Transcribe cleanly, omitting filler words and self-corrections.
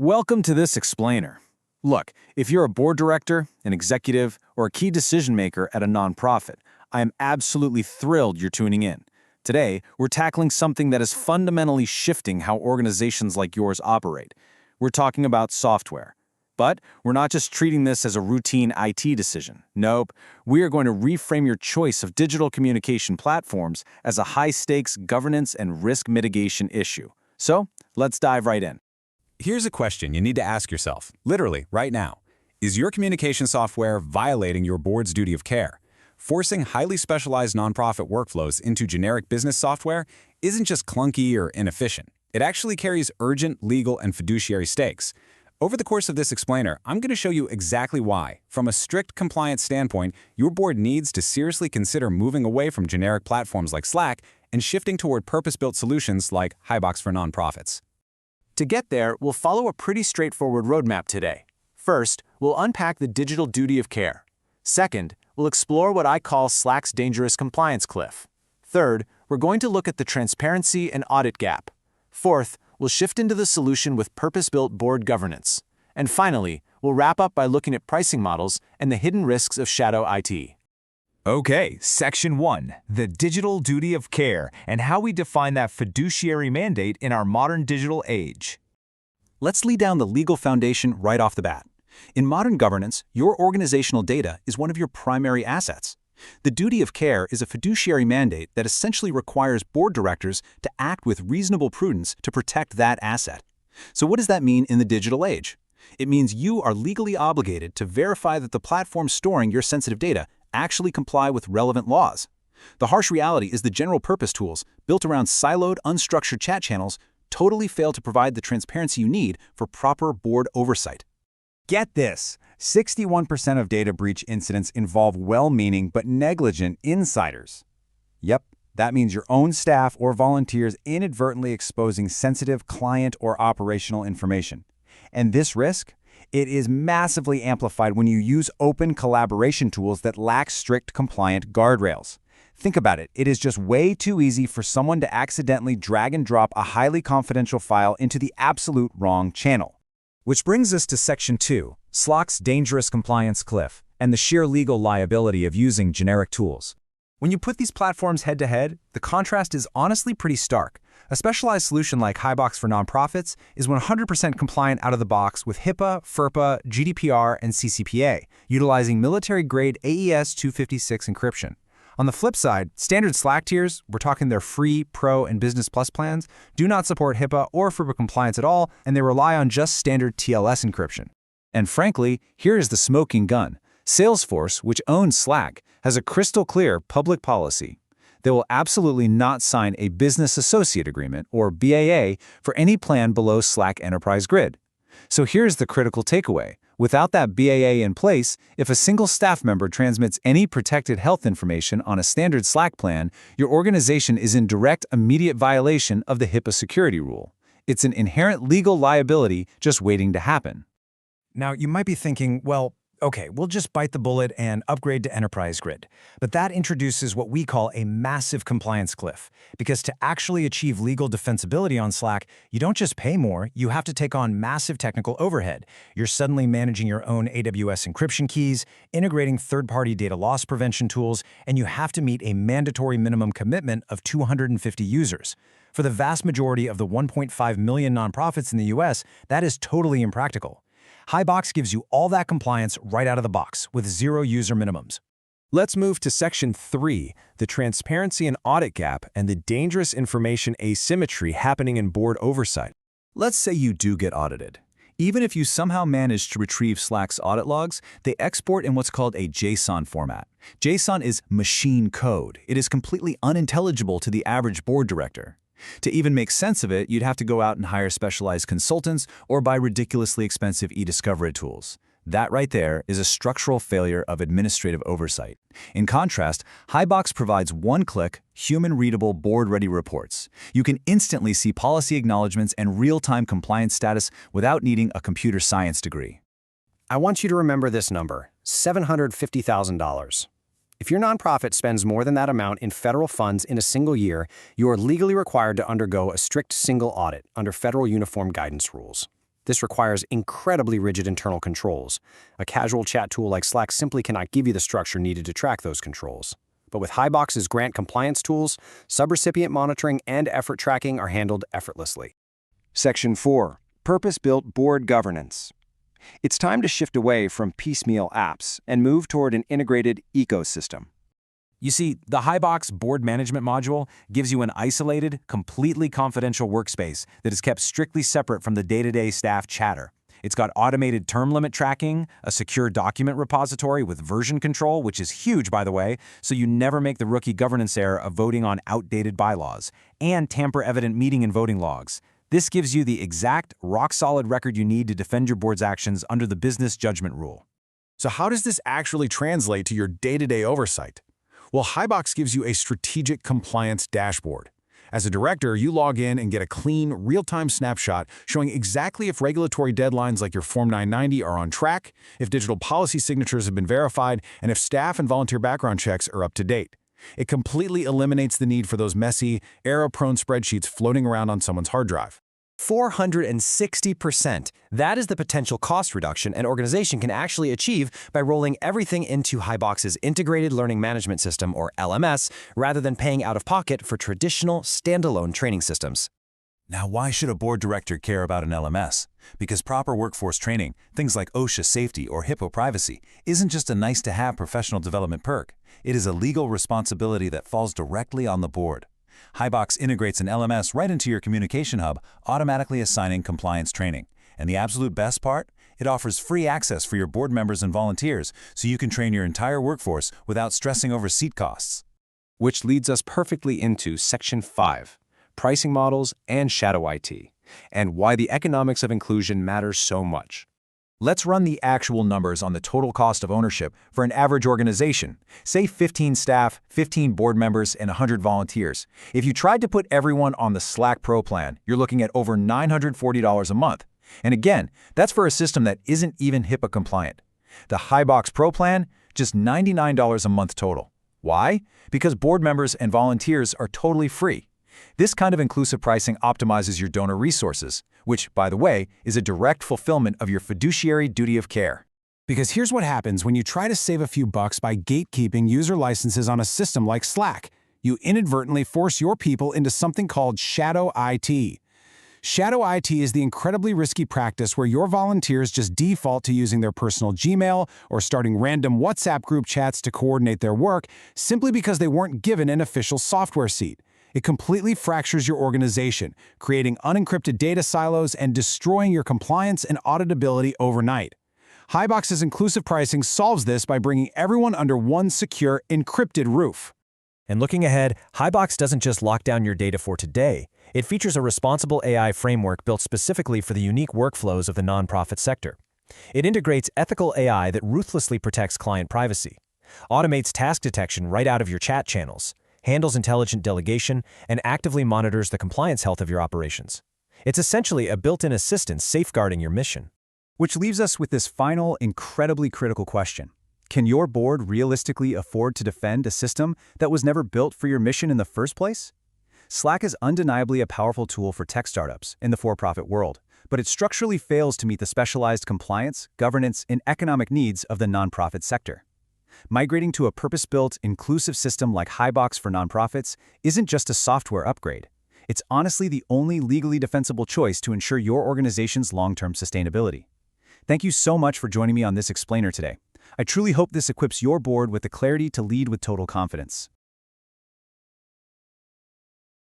Welcome to this explainer. Look, if you're a board director, an executive, or a key decision maker at a nonprofit, I am absolutely thrilled you're tuning in. Today, we're tackling something that is fundamentally shifting how organizations like yours operate. We're talking about software. But we're not just treating this as a routine IT decision. Nope, we are going to reframe your choice of digital communication platforms as a high-stakes governance and risk mitigation issue. So, let's dive right in. Here's a question you need to ask yourself, literally, right now. Is your communication software violating your board's duty of care? Forcing highly specialized nonprofit workflows into generic business software isn't just clunky or inefficient. It actually carries urgent legal and fiduciary stakes. Over the course of this explainer, I'm going to show you exactly why, from a strict compliance standpoint, your board needs to seriously consider moving away from generic platforms like Slack and shifting toward purpose-built solutions like Hibox for nonprofits. To get there, we'll follow a pretty straightforward roadmap today. First, we'll unpack the digital duty of care. Second, we'll explore what I call Slack's dangerous compliance cliff. Third, we're going to look at the transparency and audit gap. Fourth, we'll shift into the solution with purpose-built board governance. And finally, we'll wrap up by looking at pricing models and the hidden risks of shadow IT. Okay, Section 1, the digital duty of care and how we define that fiduciary mandate in our modern digital age. Let's lay down the legal foundation right off the bat. In modern governance, your organizational data is one of your primary assets. The duty of care is a fiduciary mandate that essentially requires board directors to act with reasonable prudence to protect that asset. So what does that mean in the digital age? It means you are legally obligated to verify that the platforms storing your sensitive data actually comply with relevant laws. The harsh reality is the general-purpose tools, built around siloed, unstructured chat channels, totally fail to provide the transparency you need for proper board oversight. Get this, 61% of data breach incidents involve well-meaning but negligent insiders. Yep, that means your own staff or volunteers inadvertently exposing sensitive client or operational information. And this risk? It is massively amplified when you use open collaboration tools that lack strict compliant guardrails. Think about it, it is just way too easy for someone to accidentally drag and drop a highly confidential file into the absolute wrong channel. Which brings us to Section 2, Slack's dangerous compliance cliff, and the sheer legal liability of using generic tools. When you put these platforms head-to-head, the contrast is honestly pretty stark. A specialized solution like Hibox for nonprofits is 100% compliant out of the box with HIPAA, FERPA, GDPR, and CCPA, utilizing military-grade AES 256 encryption. On the flip side, standard Slack tiers, we're talking their free, pro, and business plus plans, do not support HIPAA or FERPA compliance at all, and they rely on just standard TLS encryption. And frankly, here is the smoking gun. Salesforce, which owns Slack, has a crystal clear public policy. They will absolutely not sign a business associate agreement, or BAA, for any plan below Slack Enterprise Grid. So here's the critical takeaway. Without that BAA in place, if a single staff member transmits any protected health information on a standard Slack plan, your organization is in direct, immediate violation of the HIPAA security rule. It's an inherent legal liability just waiting to happen. Now, you might be thinking, well, okay, we'll just bite the bullet and upgrade to Enterprise Grid. But that introduces what we call a massive compliance cliff. Because to actually achieve legal defensibility on Slack, you don't just pay more, you have to take on massive technical overhead. You're suddenly managing your own AWS encryption keys, integrating third-party data loss prevention tools, and you have to meet a mandatory minimum commitment of 250 users. For the vast majority of the 1.5 million nonprofits in the US, that is totally impractical. Hibox gives you all that compliance right out of the box with 0 user minimums. Let's move to Section 3, the transparency and audit gap and the dangerous information asymmetry happening in board oversight. Let's say you do get audited. Even if you somehow manage to retrieve Slack's audit logs, they export in what's called a JSON format. JSON is machine code. It is completely unintelligible to the average board director. To even make sense of it, you'd have to go out and hire specialized consultants or buy ridiculously expensive e-discovery tools. That right there is a structural failure of administrative oversight. In contrast, Hibox provides one-click, human-readable, board-ready reports. You can instantly see policy acknowledgments and real-time compliance status without needing a computer science degree. I want you to remember this number, $750,000. If your nonprofit spends more than that amount in federal funds in a single year, you are legally required to undergo a strict single audit under federal uniform guidance rules. This requires incredibly rigid internal controls. A casual chat tool like Slack simply cannot give you the structure needed to track those controls. But with Hibox's grant compliance tools, subrecipient monitoring and effort tracking are handled effortlessly. Section 4. Purpose-built board governance. It's time to shift away from piecemeal apps and move toward an integrated ecosystem. You see, the Hibox board management module gives you an isolated, completely confidential workspace that is kept strictly separate from the day-to-day staff chatter. It's got automated term limit tracking, a secure document repository with version control, which is huge, by the way, so you never make the rookie governance error of voting on outdated bylaws, and tamper-evident meeting and voting logs. This gives you the exact, rock-solid record you need to defend your board's actions under the business judgment rule. So how does this actually translate to your day-to-day oversight? Well, Hibox gives you a strategic compliance dashboard. As a director, you log in and get a clean, real-time snapshot showing exactly if regulatory deadlines like your Form 990 are on track, if digital policy signatures have been verified, and if staff and volunteer background checks are up to date. It completely eliminates the need for those messy, error-prone spreadsheets floating around on someone's hard drive. 460%. That is the potential cost reduction an organization can actually achieve by rolling everything into Hibox's Integrated Learning Management System, or LMS, rather than paying out of pocket for traditional, standalone training systems. Now, why should a board director care about an LMS? Because proper workforce training, things like OSHA safety or HIPAA privacy, isn't just a nice-to-have professional development perk. It is a legal responsibility that falls directly on the board. Hibox integrates an LMS right into your communication hub, automatically assigning compliance training. And the absolute best part? It offers free access for your board members and volunteers, so you can train your entire workforce without stressing over seat costs. Which leads us perfectly into Section 5, Pricing Models and Shadow IT, and why the economics of inclusion matters so much. Let's run the actual numbers on the total cost of ownership for an average organization, say 15 staff, 15 board members, and 100 volunteers. If you tried to put everyone on the Slack Pro plan, you're looking at over $940 a month. And again, that's for a system that isn't even HIPAA compliant. The Hibox Pro plan, just $99 a month total. Why? Because board members and volunteers are totally free. This kind of inclusive pricing optimizes your donor resources, which, by the way, is a direct fulfillment of your fiduciary duty of care. Because here's what happens when you try to save a few bucks by gatekeeping user licenses on a system like Slack. You inadvertently force your people into something called shadow IT. Shadow IT is the incredibly risky practice where your volunteers just default to using their personal Gmail or starting random WhatsApp group chats to coordinate their work simply because they weren't given an official software seat. It completely fractures your organization, creating unencrypted data silos and destroying your compliance and auditability overnight. Hibox's inclusive pricing solves this by bringing everyone under one secure, encrypted roof. And looking ahead, Hibox doesn't just lock down your data for today. It features a responsible AI framework built specifically for the unique workflows of the nonprofit sector. It integrates ethical AI that ruthlessly protects client privacy, automates task detection right out of your chat channels, handles intelligent delegation, and actively monitors the compliance health of your operations. It's essentially a built-in assistant safeguarding your mission. Which leaves us with this final, incredibly critical question. Can your board realistically afford to defend a system that was never built for your mission in the first place? Slack is undeniably a powerful tool for tech startups in the for-profit world, but it structurally fails to meet the specialized compliance, governance, and economic needs of the nonprofit sector. Migrating to a purpose-built, inclusive system like Hibox for nonprofits isn't just a software upgrade. It's honestly the only legally defensible choice to ensure your organization's long-term sustainability. Thank you so much for joining me on this explainer today. I truly hope this equips your board with the clarity to lead with total confidence.